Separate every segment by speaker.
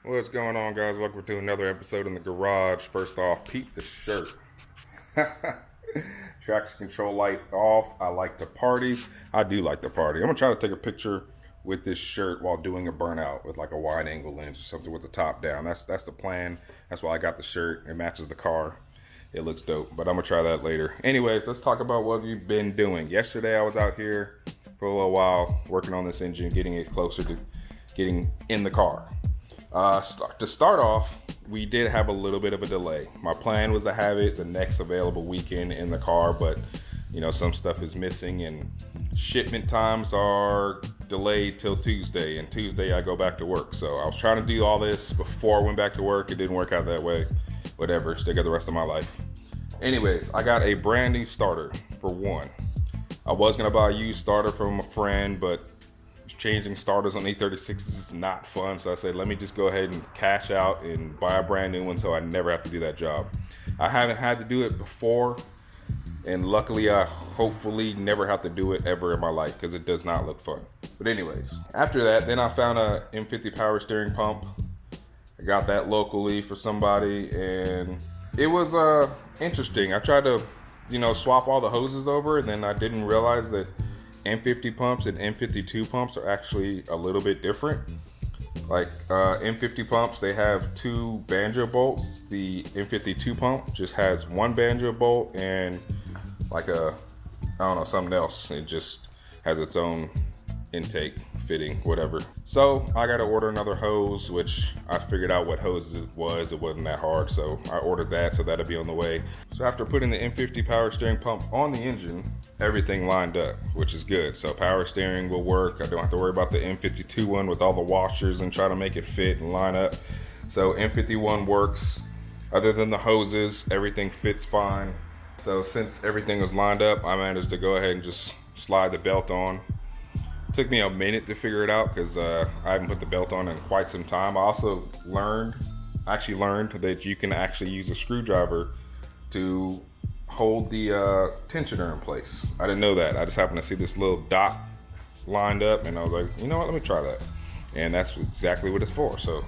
Speaker 1: What's going on, guys? Welcome to another episode in the garage. First off, peep the shirt. Traction control light off. I like to party. I do like to party. I'm gonna try to take a picture with this shirt while doing a burnout with like a wide angle lens or something with the top down. That's the plan. That's why I got the shirt. It matches the car. It looks dope, but I'm gonna try that later. Anyways, let's talk about what we've been doing. Yesterday I was out here for a little while working on this engine, getting it closer to getting in the car. To start off, we did have a little bit of a delay. My plan was to have it the next available weekend in the car, but some stuff is missing and shipment times are delayed till Tuesday, and Tuesday I go back to work. So I was trying to do all this before I went back to work. It didn't work out that way. Whatever, stick it the rest of my life. Anyways, I got a brand new starter for one. I was gonna buy a used starter from a friend, but changing starters on E36 is not fun, so I said let me just go ahead and cash out and buy a brand new one so I never have to do that job. I haven't had to do it before, and luckily I hopefully never have to do it ever in my life because it does not look fun. But anyways, after that, then I found a M50 power steering pump. I got that locally for somebody, and it was interesting. I tried to swap all the hoses over, and then I didn't realize that M50 pumps and M52 pumps are actually a little bit different. Like M50 pumps, they have two banjo bolts. The M52 pump just has one banjo bolt and like something else. It just has its own intake, fitting, whatever. So I got to order another hose, which I figured out what hose it was. It wasn't that hard, so I ordered that, so that'll be on the way. So after putting the M50 power steering pump on the engine, everything lined up, which is good. So power steering will work. I don't have to worry about the M52 one with all the washers and try to make it fit and line up. So M51 works. Other than the hoses, everything fits fine. So since everything was lined up, I managed to go ahead and just slide the belt on. Took me a minute to figure it out because I haven't put the belt on in quite some time. I also learned that you can actually use a screwdriver to hold the tensioner in place. I didn't know that. I just happened to see this little dot lined up, and I was like, you know what, let me try that. And that's exactly what it's for. So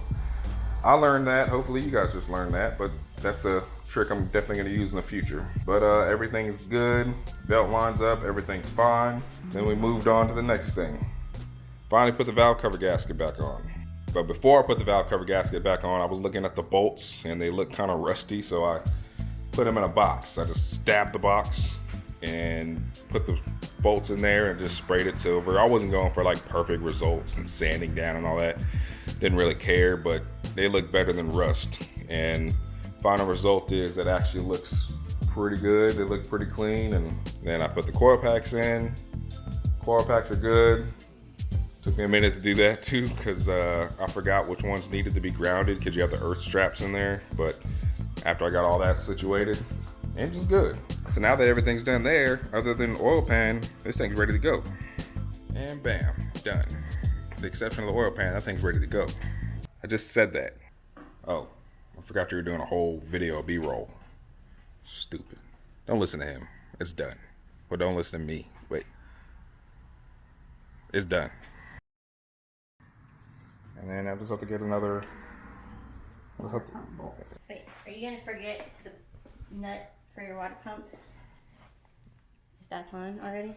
Speaker 1: I learned that. Hopefully you guys just learned that, but that's a trick I'm definitely going to use in the future. But everything's good. Belt lines up. Everything's fine. Then we moved on to the next thing. Finally put the valve cover gasket back on. But before I put the valve cover gasket back on, I was looking at the bolts and they look kind of rusty, so I put them in a box. I just stabbed the box and put the bolts in there and just sprayed it silver. I wasn't going for like perfect results and sanding down and all that. Didn't really care, but they look better than rust. And final result is it actually looks pretty good. They look pretty clean. And then I put the coil packs in. Coil packs are good. Took me a minute to do that too because I forgot which ones needed to be grounded because you have the earth straps in there. But after I got all that situated, engine's good. So now that everything's done there, other than oil pan, this thing's ready to go. And bam, done. With the exception of the oil pan, that thing's ready to go. I just said that. Oh, I forgot you were doing a whole video B-roll. Stupid. Don't listen to him. It's done. Well, don't listen to me. Wait. It's done. And then I just have to get another.
Speaker 2: Wait, are you gonna forget the nut for your water pump? If that's on already?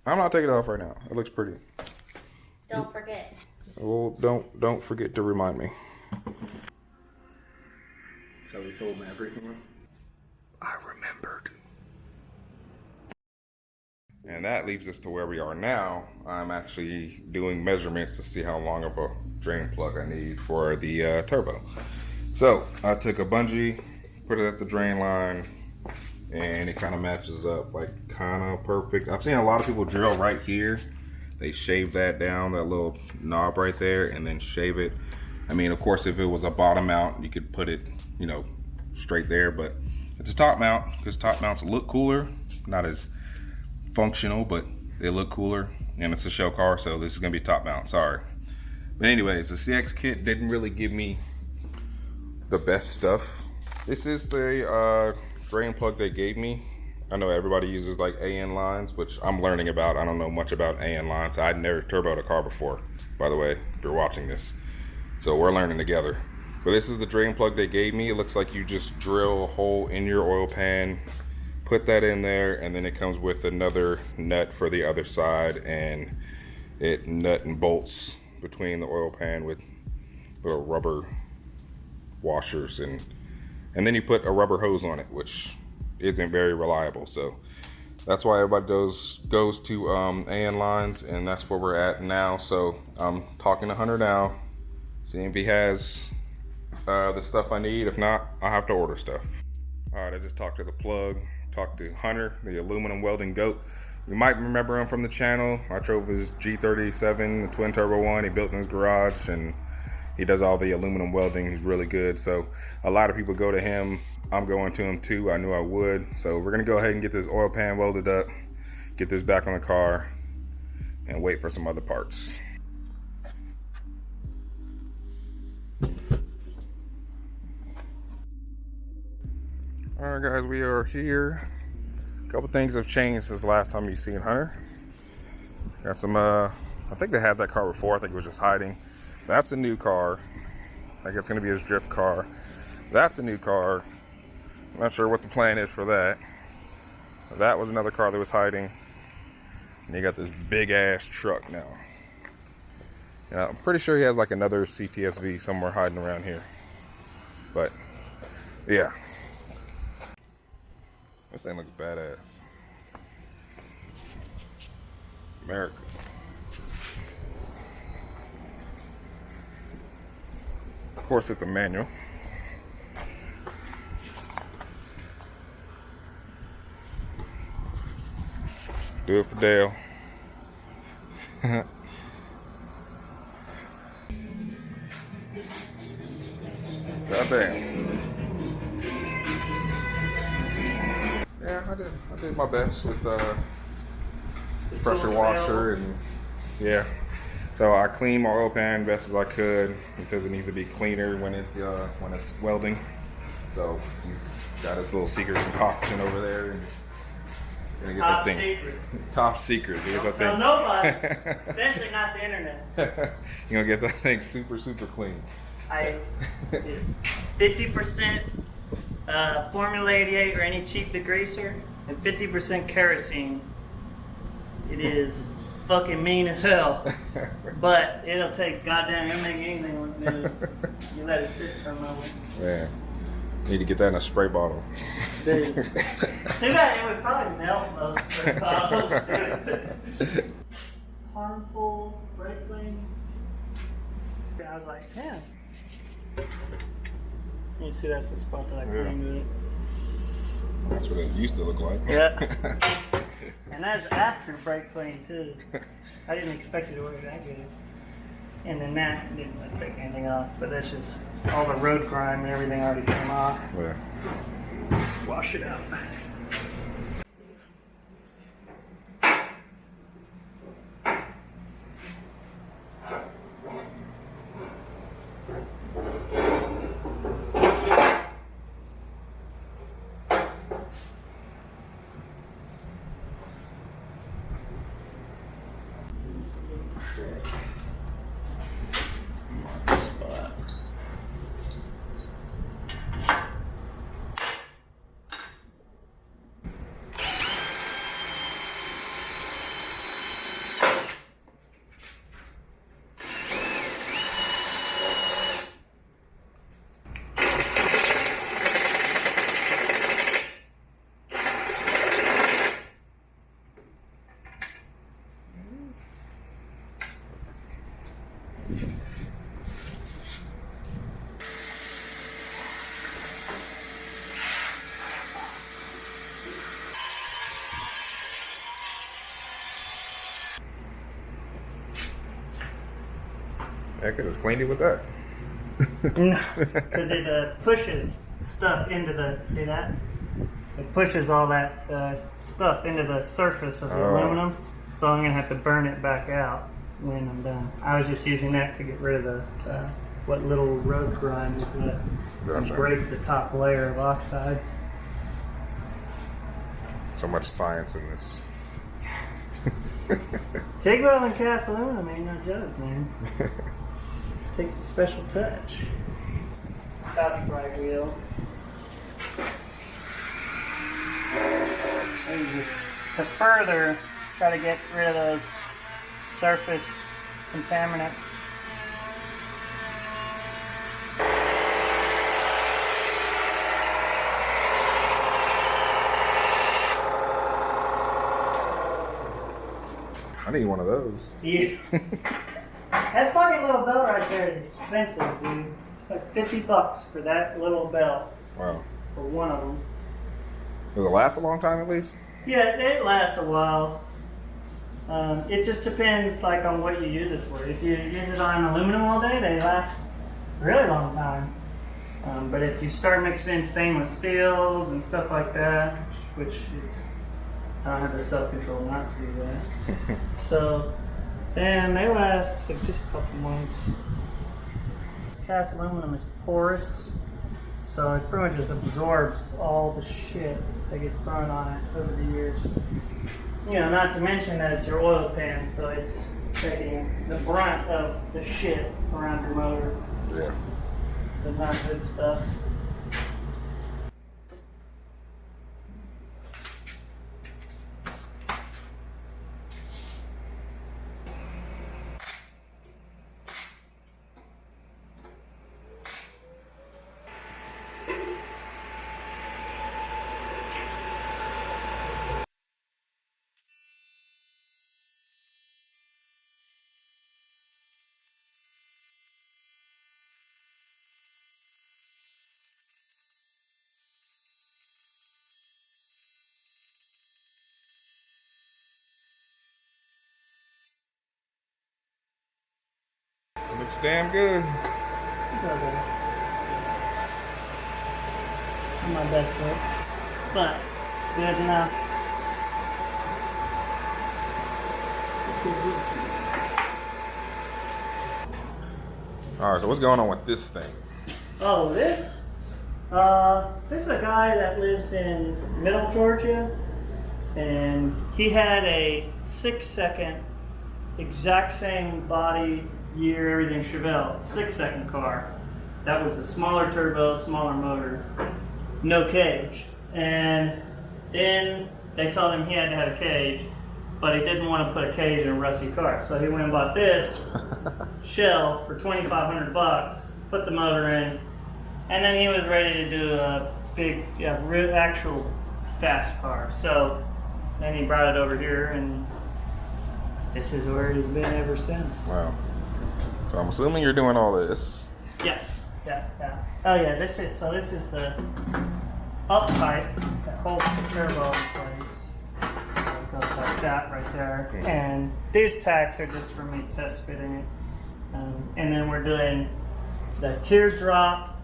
Speaker 1: I'm not taking it off right now. It looks pretty.
Speaker 2: Don't forget.
Speaker 1: Well, don't forget to remind me.
Speaker 3: Shall we film everything?
Speaker 1: I remembered. And that leaves us to where we are now. I'm actually doing measurements to see how long of a drain plug I need for the turbo. So I took a bungee, put it at the drain line, and it kind of matches up like kind of perfect. I've seen a lot of people drill right here. They shave that down, that little knob right there, and then shave it. I mean, of course, if it was a bottom mount, you could put it, straight there, but it's a top mount because top mounts look cooler, not as functional, but they look cooler, and it's a show car, so this is gonna be top mount. Sorry, but anyways, the CX kit didn't really give me the best stuff. This is the drain plug they gave me. I know everybody uses like AN lines, which I'm learning about. I don't know much about AN lines. I'd never turboed a car before, by the way, if you're watching this. So we're learning together. But this is the drain plug they gave me. It looks like you just drill a hole in your oil pan, put that in there, and then it comes with another nut for the other side, and it nut and bolts between the oil pan with little rubber washers, and then you put a rubber hose on it, which isn't very reliable. So that's why everybody goes to AN lines, and that's where we're at now. So I'm talking to Hunter now, seeing if he has the stuff I need. If not, I'll have to order stuff. All right, I just talked to the plug, talked to Hunter, the aluminum welding goat. You might remember him from the channel. I drove his G37, the twin turbo one. He built in his garage, and he does all the aluminum welding. He's really good. So a lot of people go to him. I'm going to him too. I knew I would. So we're gonna go ahead and get this oil pan welded up, get this back on the car, and wait for some other parts. All right, guys, we are here. A couple things have changed since the last time you've seen Hunter. Got some, I think they had that car before. I think it was just hiding. That's a new car. I think it's gonna be his drift car. That's a new car. I'm not sure what the plan is for that. That was another car that was hiding. And he got this big ass truck now. Yeah, I'm pretty sure he has like another CTSV somewhere hiding around here. But yeah. This thing looks badass. America. Of course, it's a manual. Do it for Dale. Goddamn. Yeah, I did my best with pressure washer, and yeah. So I cleaned my oil pan best as I could. He says it needs to be cleaner when it's welding. So he's got his little secret concoction over there. And gonna get
Speaker 4: Top
Speaker 1: that thing.
Speaker 4: secret.
Speaker 1: Top secret. Get that
Speaker 4: Tell
Speaker 1: thing.
Speaker 4: nobody, especially not the internet.
Speaker 1: You're gonna get that thing super clean.
Speaker 4: It's 50% Formula 88 or any cheap degreaser, and 50% kerosene. It is fucking mean as hell, but it'll it'll make anything look new. You let it sit for a moment.
Speaker 1: Man, need to get that in a spray bottle.
Speaker 4: Dude. Too bad it would probably melt most spray bottles. Harmful brake clean. I was like, damn. You see, that's the spot that I cleaned with it.
Speaker 1: That's what it used to look like.
Speaker 4: Yeah. And that's after brake clean too. I didn't expect it to work that good. And then that didn't take anything off, but that's just all the road grime and everything already came off.
Speaker 1: Yeah.
Speaker 4: Just wash it out.
Speaker 1: I could have cleaned it with that.
Speaker 4: Because it pushes stuff into the, see that? It pushes all that stuff into the surface of the aluminum, so I'm going to have to burn it back out when I'm done. I was just using that to get rid of the what little road grime is left and
Speaker 1: Gotcha.
Speaker 4: break the top layer of oxides.
Speaker 1: So much science in this.
Speaker 4: TIG welding cast aluminum ain't no joke, man. takes a special touch. Scotch brite wheel. And just to further try to get rid of those surface contaminants.
Speaker 1: I need one of those.
Speaker 4: Yeah. That fucking little belt right there is expensive, dude. It's like $50 for that little belt.
Speaker 1: Wow.
Speaker 4: For one of them.
Speaker 1: Does it last a long time at least?
Speaker 4: Yeah, it lasts a while. It just depends, like, on what you use it for. If you use it on aluminum all day, they last a really long time. But if you start mixing in stainless steels and stuff like that, which is, I don't have the self-control not to do that. So, then they last like, just a couple months. Cast aluminum is porous, so it pretty much just absorbs all the shit that gets thrown on it over the years. You know, not to mention that it's your oil pan, so it's taking the brunt of the shit around your motor.
Speaker 1: Yeah.
Speaker 4: The not good stuff.
Speaker 1: Looks damn good.
Speaker 4: It's okay. I'm my best with it. But, good enough.
Speaker 1: All right, so what's going on with this thing?
Speaker 4: Oh, this is a guy that lives in Middle Georgia, and he had a 6-second, exact same body, year, everything Chevelle, 6-second car. That was a smaller turbo, smaller motor, no cage. And then they told him he had to have a cage, but he didn't want to put a cage in a rusty car. So he went and bought this shell for $2,500, put the motor in, and then he was ready to do a big, actual fast car. So then he brought it over here, and this is where it's been ever since.
Speaker 1: Wow. So I'm assuming you're doing all this.
Speaker 4: Yeah. Oh yeah, this is the up pipe that holds the turbo in place. So it goes like that right there.
Speaker 1: Mm-hmm.
Speaker 4: And these tacks are just for me test fitting it. And then we're doing the teardrop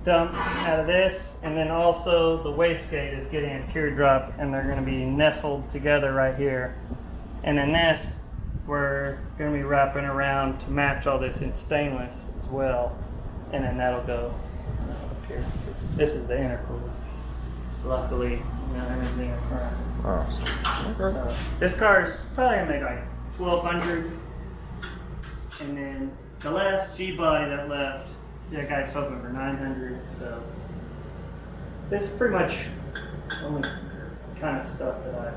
Speaker 4: dump out of this, and then also the wastegate is getting a teardrop, and they're going to be nestled together right here. And then this, we're going to be wrapping around to match all this in stainless as well, and then that'll go up here. This is the intercooler. Luckily, everything in front.
Speaker 1: Oh, okay.
Speaker 4: So this car's probably gonna make like 1,200, and then the last G body that left, that guy sold me for 900. So this is pretty much the only kind of stuff that I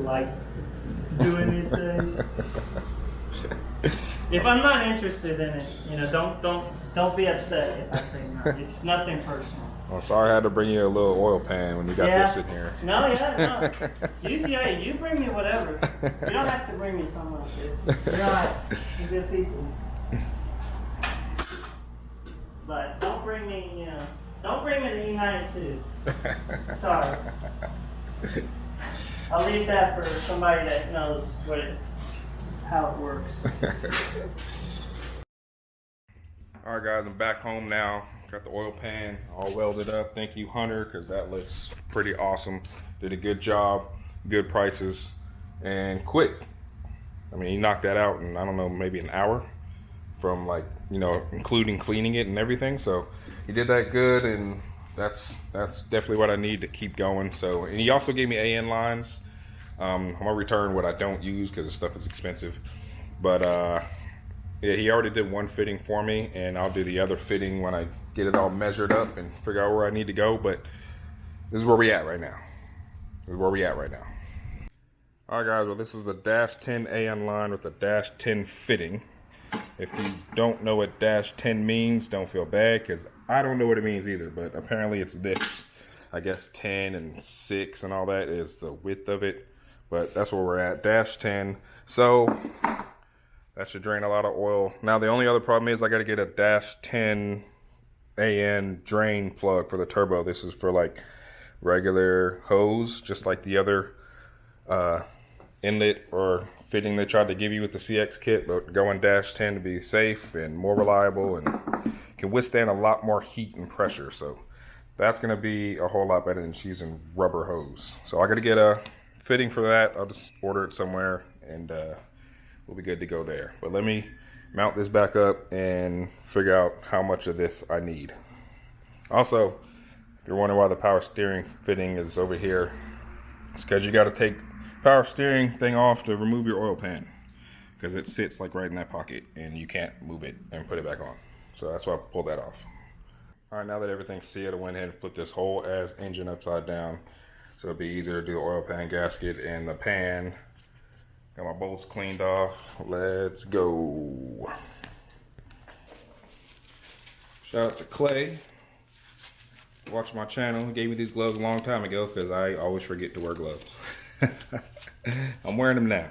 Speaker 4: like doing these days. If I'm not interested in it, don't be upset if I say no. It's nothing personal.
Speaker 1: Well, sorry I had to bring you a little oil pan when you got this in here.
Speaker 4: No. You bring me whatever. You don't have to bring me something like this. You're not good people. But don't bring me the United 2. Sorry. I'll leave that for somebody that knows how it works.
Speaker 1: All right, guys, I'm back home now. Got the oil pan all welded up. Thank you, Hunter, because that looks pretty awesome. Did a good job, good prices, and quick. I mean, he knocked that out in, I don't know, maybe an hour from including cleaning it and everything. So he did that good, and that's definitely what I need to keep going. So, and he also gave me AN lines. I'm gonna return what I don't use because the stuff is expensive. But Yeah, he already did one fitting for me, and I'll do the other fitting when I get it all measured up and figure out where I need to go. But this is where we at right now. All right, guys. Well, this is a -10 AN line with a -10 fitting. If you don't know what -10 means, don't feel bad, because I don't know what it means either. But apparently it's this. I guess 10 and 6 and all that is the width of it. But that's where we're at, -10. So that should drain a lot of oil. Now the only other problem is I got to get a -10 AN drain plug for the turbo. This is for like regular hose, just like the other inlet or fitting they tried to give you with the CX kit, but going -10 to be safe and more reliable and can withstand a lot more heat and pressure. So that's going to be a whole lot better than using rubber hose. So I got to get a fitting for that. I'll just order it somewhere and we'll be good to go there. But let me mount this back up and figure out how much of this I need. Also, if you're wondering why the power steering fitting is over here, it's because you got to take power steering thing off to remove your oil pan, because it sits like right in that pocket and you can't move it and put it back on. So that's why I pulled that off. All right, now that everything's sealed, I went ahead and put this whole ass engine upside down so it'd be easier to do the oil pan gasket and the pan. Got my bolts cleaned off. Let's go. Shout out to Clay. Watch my channel. He gave me these gloves a long time ago because I always forget to wear gloves. I'm wearing them now.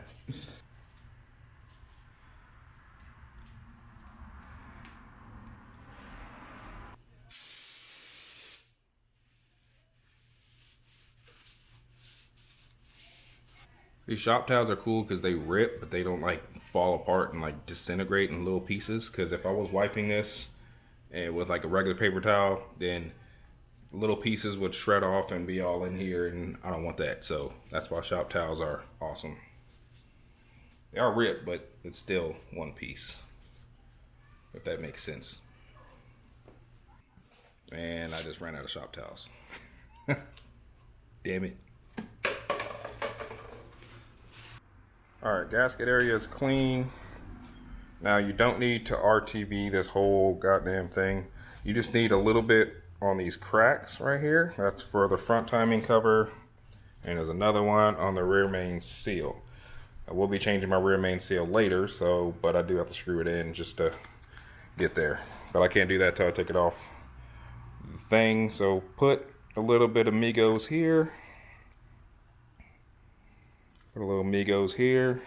Speaker 1: These shop towels are cool because they rip, but they don't like fall apart and like disintegrate in little pieces. Because if I was wiping this with like a regular paper towel, then little pieces would shred off and be all in here, and I don't want that. So that's why shop towels are awesome. They are ripped, but it's still one piece, if that makes sense. And I just ran out of shop towels. Damn it. Alright, gasket area is clean. Now you don't need to RTV this whole goddamn thing. You just need a little bit on these cracks right here. That's for the front timing cover. And there's another one on the rear main seal. I will be changing my rear main seal later, but I do have to screw it in just to get there. But I can't do that till I take it off the thing. So put a little bit of Migos here. Put a little Migos here.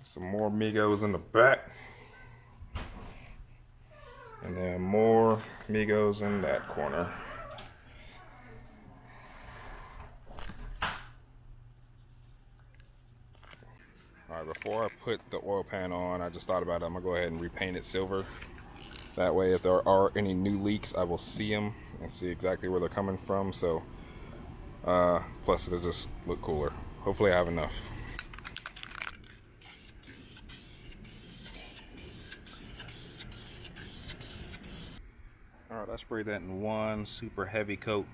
Speaker 1: Some more Migos in the back. And then more Migos in that corner. Alright, before I put the oil pan on, I just thought about it. I'm going to go ahead and repaint it silver. That way, if there are any new leaks, I will see them and see exactly where they're coming from. So, plus it'll just look cooler. Hopefully I have enough. Alright, I sprayed that in one super heavy coat.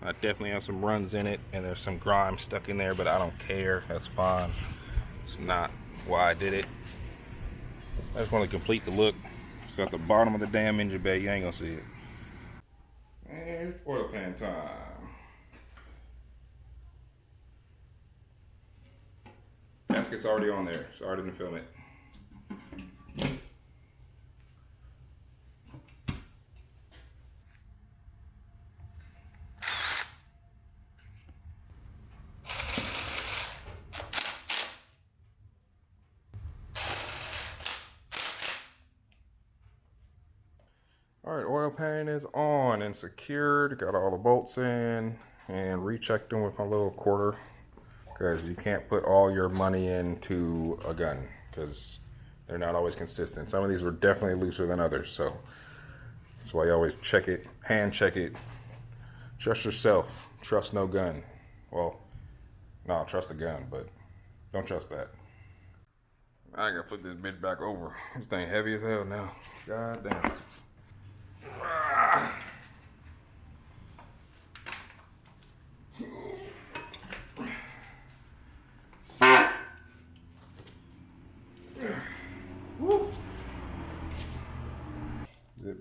Speaker 1: I definitely have some runs in it and there's some grime stuck in there, but I don't care. That's fine. It's not why I did it. I just want to complete the look. It's at the bottom of the damn engine bay. You ain't gonna see it. And it's oil pan time. Gasket's already on there, so I didn't film it. Alright, oil pan is on and secured. Got all the bolts in and rechecked them with my little quarter, because you can't put all your money into a gun because they're not always consistent. Some of these were definitely looser than others, so that's why you always check it, hand check it. Trust yourself, trust no gun. Well, no, trust the gun, but don't trust that. I gotta flip this bit back over. This thing heavy as hell now. God damn.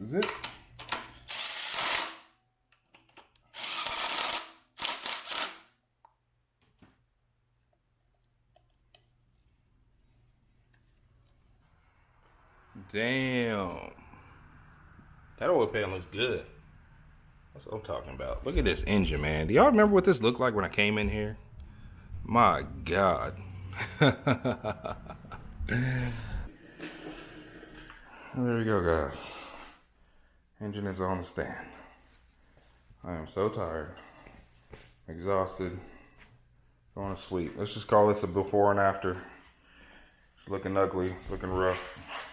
Speaker 1: is it. Damn. That oil pan looks good. That's what I'm talking about. Look at this engine, man. Do y'all remember what this looked like when I came in here? My God. There we go, guys. Engine is on the stand. I am so tired. Exhausted. Going to sleep. Let's just call this a before and after. It's looking ugly. It's looking rough.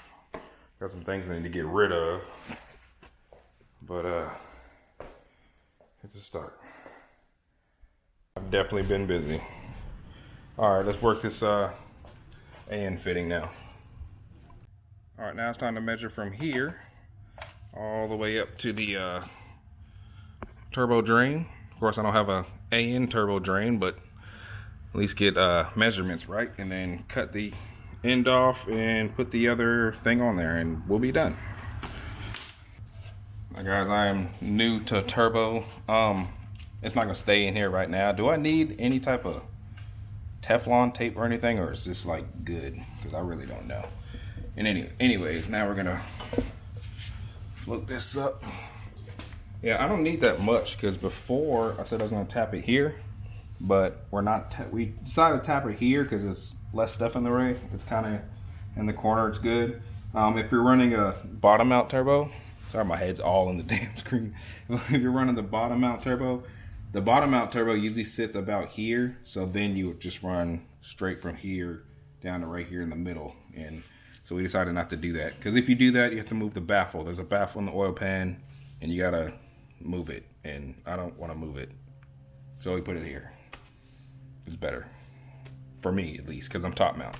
Speaker 1: Got some things I need to get rid of. But, it's a start. I've definitely been busy. Alright, let's work this AN fitting now. Alright, now it's time to measure from here all the way up to the turbo drain. Of course, I don't have a AN turbo drain, but at least get measurements right, and then cut the end off and put the other thing on there, and we'll be done. Now guys, I am new to turbo. It's not gonna stay in here right now. Do I need any type of Teflon tape or anything, or is this like good? Because I really don't know. And anyways, now we're gonna look this up. Yeah, I don't need that much, because before I said I was gonna tap it here, but we're not. We decided to tap it here because it's less stuff in the way. It's kind of in the corner. It's good. If you're running a bottom mount turbo, sorry, my head's all in the damn screen. If you're running the bottom mount turbo usually sits about here. So then you would just run straight from here down to right here in the middle. And so we decided not to do that, because if you do that, you have to move the baffle. There's a baffle in the oil pan, and you gotta move it. And I don't want to move it, so we put it here. It's better for me, at least, because I'm top mount.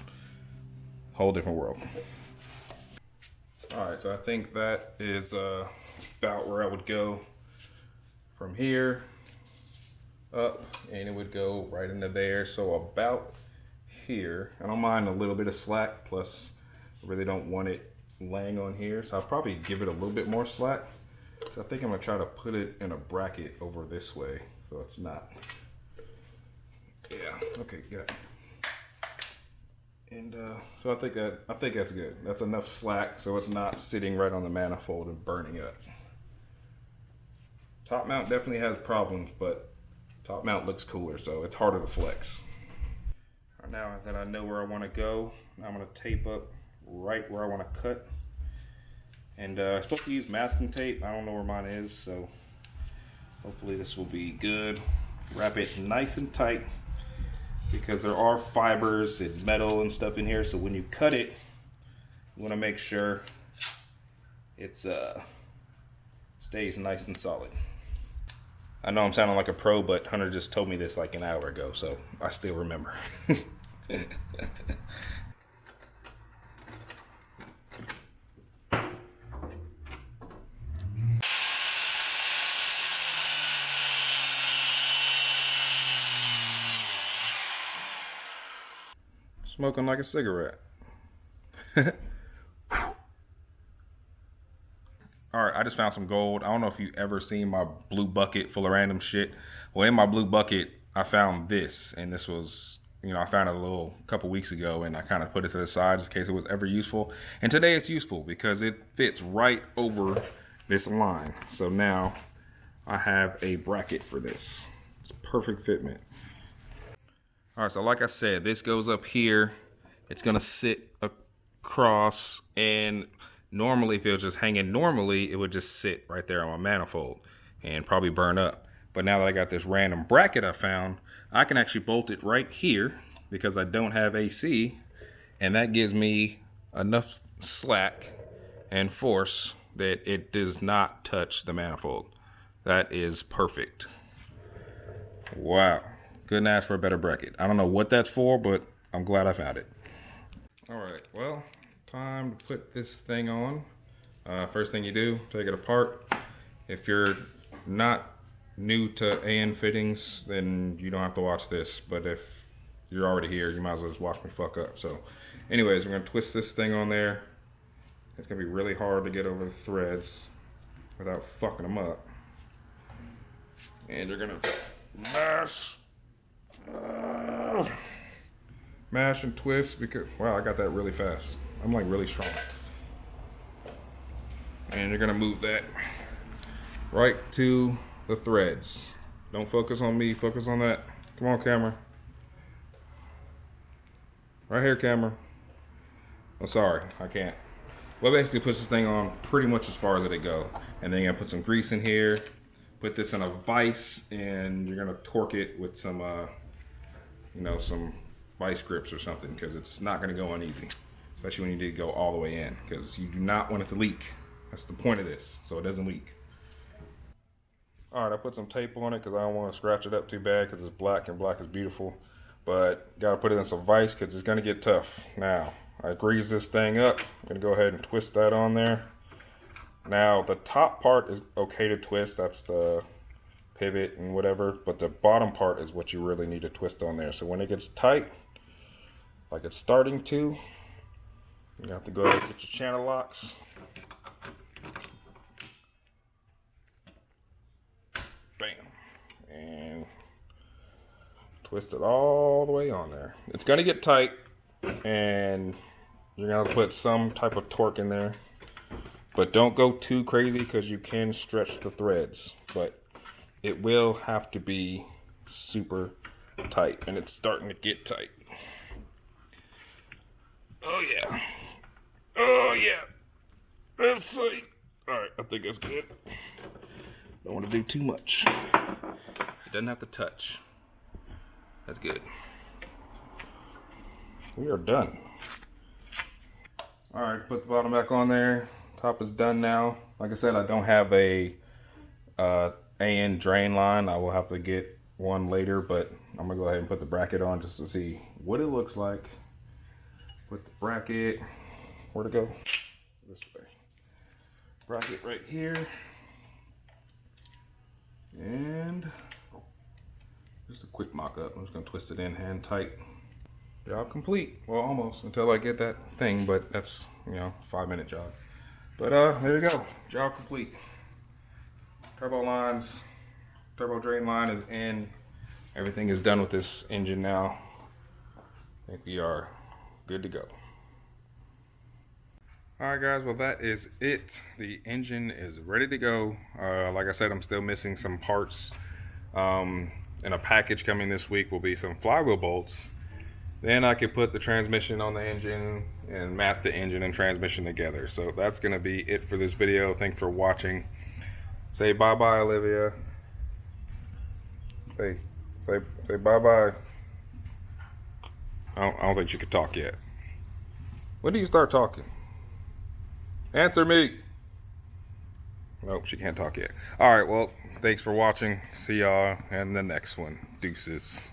Speaker 1: Whole different world. All right, so I think that is about where I would go from here up, and it would go right into there. So about here. I don't mind a little bit of slack, plus I really don't want it laying on here, so I'll probably give it a little bit more slack. So I think I'm gonna try to put it in a bracket over this way, so it's not. Yeah. Okay. Good. And so I think that's good. That's enough slack, so it's not sitting right on the manifold and burning up. Top mount definitely has problems, but top mount looks cooler, so it's harder to flex. Right now that I know where I want to go, I'm going to tape up right where I want to cut. And I'm supposed to use masking tape. I don't know where mine is, so hopefully this will be good. Wrap it nice and tight, because there are fibers and metal and stuff in here, so when you cut it, you want to make sure it's stays nice and solid. I know I'm sounding like a pro, but Hunter just told me this like an hour ago, so I still remember. Smoking like a cigarette. Alright, I just found some gold. I don't know if you ever seen my blue bucket full of random shit. Well, in my blue bucket, I found this. And this was, I found it a couple weeks ago, and I kind of put it to the side just in case it was ever useful. And today it's useful because it fits right over this line. So now I have a bracket for this. It's perfect fitment. Alright, so like I said, this goes up here. It's going to sit across, and normally if it was just hanging normally, it would just sit right there on my manifold and probably burn up. But now that I got this random bracket I found, I can actually bolt it right here because I don't have AC, and that gives me enough slack and force that it does not touch the manifold. That is perfect. Wow. Couldn't ask for a better bracket. I don't know what that's for, but I'm glad I found it. All right, well, time to put this thing on. First thing you do, take it apart. If you're not new to AN fittings, then you don't have to watch this. But if you're already here, you might as well just watch me fuck up. So anyways, we're gonna twist this thing on there. It's gonna be really hard to get over the threads. without fucking them up. And you're gonna mash and twist because, wow, I got that really fast. I'm like really strong. And you're gonna move that right to the threads. Don't focus on me, focus on that. Come on, camera. Right here, camera. Oh, sorry, I can't. Well, basically push this thing on pretty much as far as it'll go. And then you're gonna put some grease in here, put this in a vise, and you're gonna torque it with some, you know, some vice grips or something, because it's not gonna go on easy. Especially when you need to go all the way in, because you do not want it to leak. That's the point of this, so it doesn't leak. All right, I put some tape on it because I don't want to scratch it up too bad because it's black and black is beautiful. But got to put it in some vise because it's going to get tough. Now, I grease this thing up. I'm going to go ahead and twist that on there. Now, the top part is okay to twist. That's the pivot and whatever. But the bottom part is what you really need to twist on there. So when it gets tight, like it's starting to, you have to go ahead and get your channel locks. Bam. And twist it all the way on there. It's going to get tight, and you're going to put some type of torque in there. But don't go too crazy because you can stretch the threads. But it will have to be super tight, and it's starting to get tight. Oh, yeah. Oh, yeah. That's tight. All right, I think that's good. Don't want to do too much. It doesn't have to touch. That's good. We are done. All right, put the bottom back on there. Top is done now. Like I said, I don't have a AN drain line. I will have to get one later, but I'm gonna go ahead and put the bracket on just to see what it looks like. Put the bracket, where to go? This way. Bracket right here. And just a quick mock-up. I'm just gonna twist it in hand tight. Job complete. Well, almost, until I get that thing, but that's, you know, 5-minute job. But there you go, job complete. Turbo lines, turbo drain line is in. Everything is done with this engine now. I think we are good to go. Alright guys, well that is it. The engine is ready to go. Like I said, I'm still missing some parts. In a package coming this week will be some flywheel bolts. Then I could put the transmission on the engine and map the engine and transmission together. So that's going to be it for this video. Thanks for watching. Say bye-bye, Olivia. Say bye-bye. I don't think she could talk yet. When do you start talking? Answer me. Nope, she can't talk yet. All right, well, thanks for watching. See y'all in the next one. Deuces.